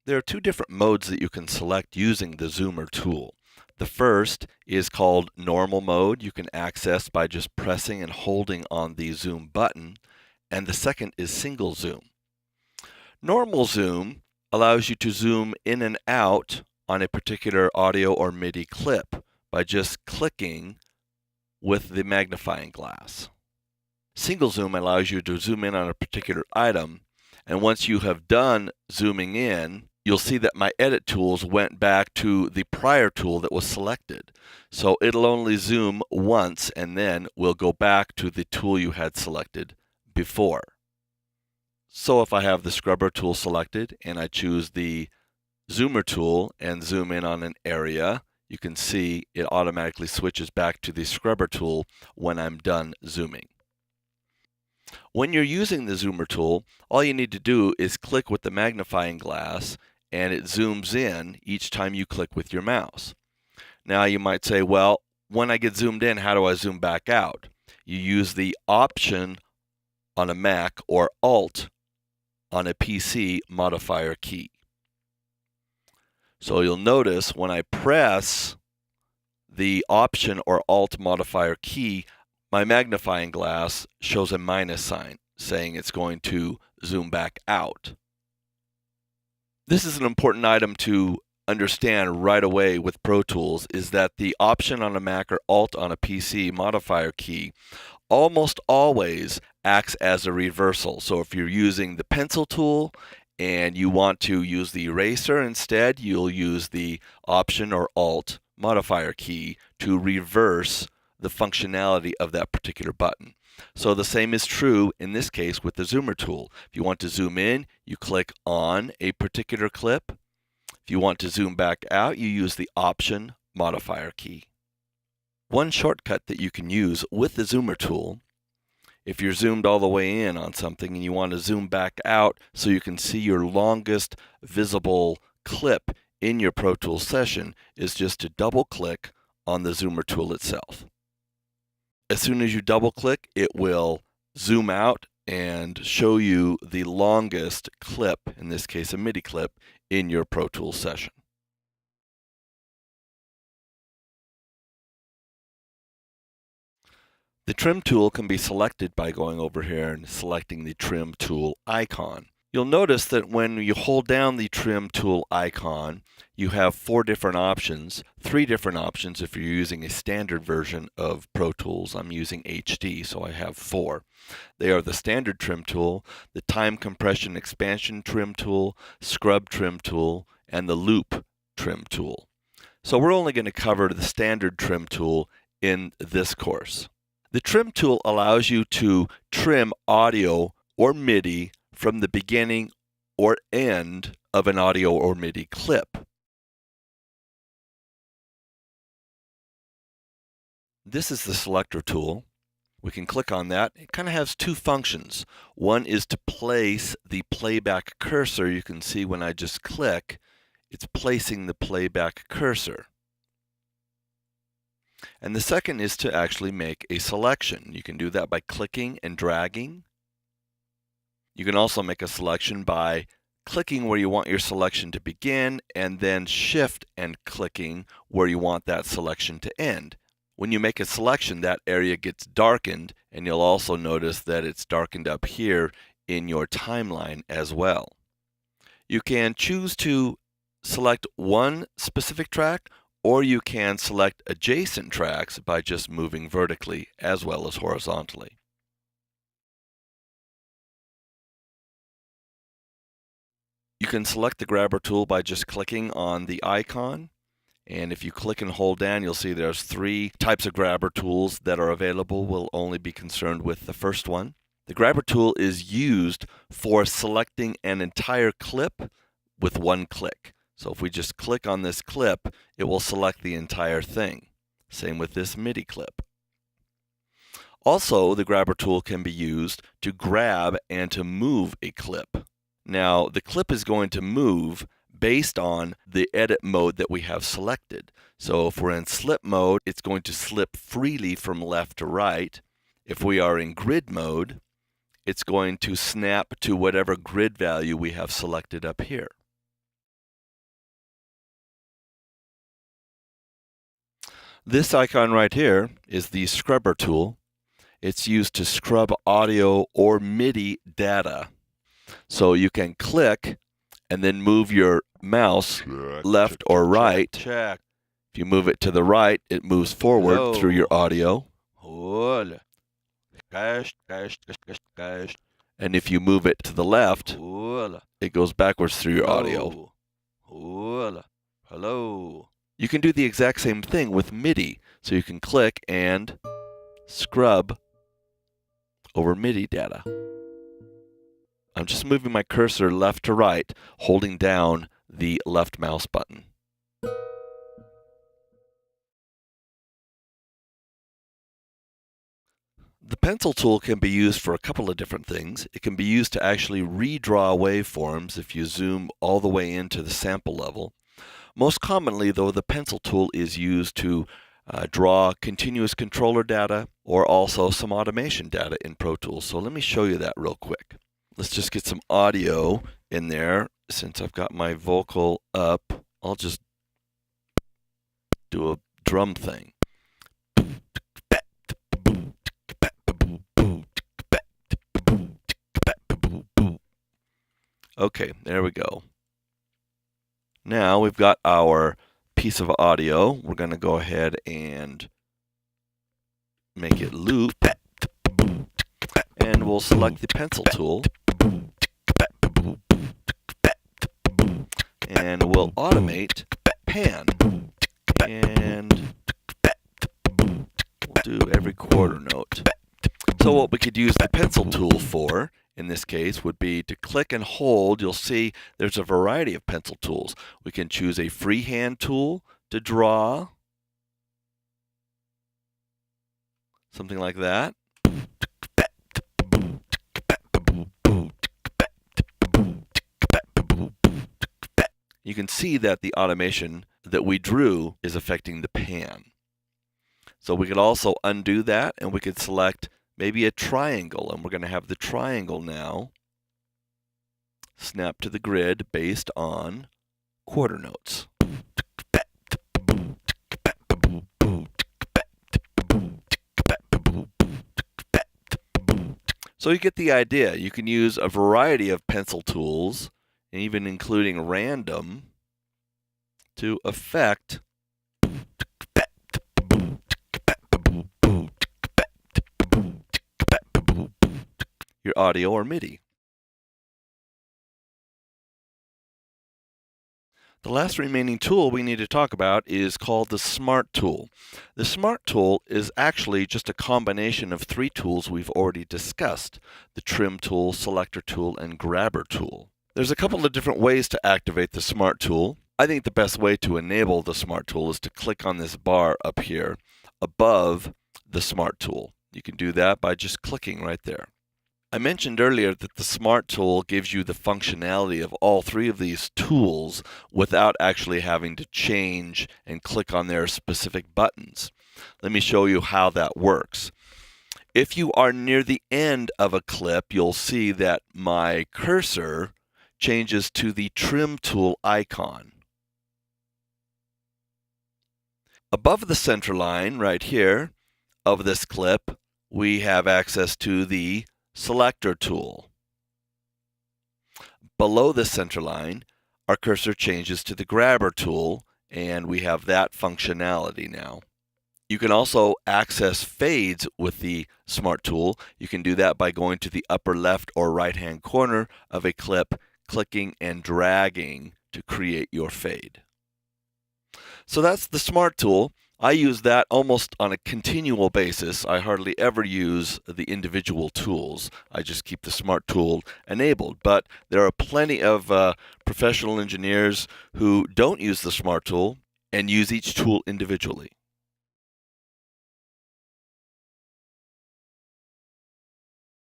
There are two different modes that you can select using the zoomer tool. The first is called normal mode. You can access by just pressing and holding on the zoom button. And the second is single zoom. Normal zoom allows you to zoom in and out on a particular audio or MIDI clip by just clicking with the magnifying glass. Single zoom allows you to zoom in on a particular item, and once you have done zooming in, you'll see that my edit tools went back to the prior tool that was selected. So it'll only zoom once and then we'll go back to the tool you had selected before. So if I have the scrubber tool selected and I choose the zoomer tool and zoom in on an area, you can see it automatically switches back to the scrubber tool when I'm done zooming. When you're using the zoomer tool, all you need to do is click with the magnifying glass and it zooms in each time you click with your mouse. Now you might say, well, when I get zoomed in, how do I zoom back out? You use the Option on a Mac or Alt on a PC modifier key. So you'll notice when I press the Option or Alt modifier key, my magnifying glass shows a minus sign saying it's going to zoom back out. This is an important item to understand right away with Pro Tools, is that the Option on a Mac or Alt on a PC modifier key almost always acts as a reversal. So if you're using the pencil tool and you want to use the eraser instead, you'll use the Option or Alt modifier key to reverse the functionality of that particular button. So the same is true in this case with the zoomer tool. If you want to zoom in, you click on a particular clip. If you want to zoom back out, you use the Option modifier key. One shortcut that you can use with the zoomer tool, if you're zoomed all the way in on something and you want to zoom back out so you can see your longest visible clip in your Pro Tools session, is just to double click on the zoomer tool itself. As soon as you double click, it will zoom out and show you the longest clip, in this case a MIDI clip, in your Pro Tools session. The trim tool can be selected by going over here and selecting the trim tool icon. You'll notice that when you hold down the trim tool icon, you have three different options if you're using a standard version of Pro Tools. I'm using HD, so I have 4. They are the standard trim tool, the time compression expansion trim tool, scrub trim tool, and the loop trim tool. So we're only going to cover the standard trim tool in this course. The trim tool allows you to trim audio or MIDI from the beginning or end of an audio or MIDI clip. This is the selector tool. We can click on that. It kind of has two functions. One is to place the playback cursor. You can see when I just click, it's placing the playback cursor. And the second is to actually make a selection. You can do that by clicking and dragging. You can also make a selection by clicking where you want your selection to begin and then shift and clicking where you want that selection to end. When you make a selection, that area gets darkened, and you'll also notice that it's darkened up here in your timeline as well. You can choose to select one specific track, or you can select adjacent tracks by just moving vertically as well as horizontally. You can select the grabber tool by just clicking on the icon. And if you click and hold down, you'll see there's 3 types of grabber tools that are available. We'll only be concerned with the first one. The grabber tool is used for selecting an entire clip with one click. So if we just click on this clip, it will select the entire thing. Same with this MIDI clip. Also, the grabber tool can be used to grab and to move a clip. Now, the clip is going to move based on the edit mode that we have selected. So if we're in slip mode, it's going to slip freely from left to right. If we are in grid mode, it's going to snap to whatever grid value we have selected up here. This icon right here is the scrubber tool. It's used to scrub audio or MIDI data. So you can click and then move your mouse left or right. Check. If you move it to the right, it moves forward Hello. through your audio. Hola. Cash. And if you move it to the left, Hola. it goes backwards through your audio. Hola. Hello. You can do the exact same thing with MIDI. So you can click and scrub over MIDI data. I'm just moving my cursor left to right, holding down the left mouse button. The pencil tool can be used for a couple of different things. It can be used to actually redraw waveforms if you zoom all the way into the sample level. Most commonly, though, the pencil tool is used to draw continuous controller data or also some automation data in Pro Tools. So let me show you that real quick. Let's just get some audio in there. Since I've got my vocal up, I'll just do a drum thing. Okay, there we go. Now we've got our piece of audio. We're going to go ahead and make it loop. And we'll select the pencil tool. And we'll automate pan. And we'll do every quarter note. So what we could use the pencil tool for, in this case, would be to click and hold. You'll see there's a variety of pencil tools. We can choose a freehand tool to draw, something like that. You can see that the automation that we drew is affecting the pan. So we could also undo that, and we could select maybe a triangle, and we're going to have the triangle now snap to the grid based on quarter notes. So you get the idea. You can use a variety of pencil tools, and even including random, to affect your audio or MIDI. The last remaining tool we need to talk about is called the Smart Tool. The Smart Tool is actually just a combination of three tools we've already discussed: the Trim Tool, Selector Tool, and Grabber Tool. There's a couple of different ways to activate the Smart Tool. I think the best way to enable the Smart Tool is to click on this bar up here above the Smart Tool. You can do that by just clicking right there. I mentioned earlier that the Smart Tool gives you the functionality of all three of these tools without actually having to change and click on their specific buttons. Let me show you how that works. If you are near the end of a clip, you'll see that my cursor changes to the Trim Tool icon. Above the center line right here of this clip, we have access to the Selector Tool. Below the center line, our cursor changes to the Grabber Tool, and we have that functionality now. You can also access fades with the Smart Tool. You can do that by going to the upper left or right-hand corner of a clip, clicking and dragging to create your fade. So that's the Smart Tool. I use that almost on a continual basis. I hardly ever use the individual tools. I just keep the Smart Tool enabled. But there are plenty of professional engineers who don't use the Smart Tool and use each tool individually.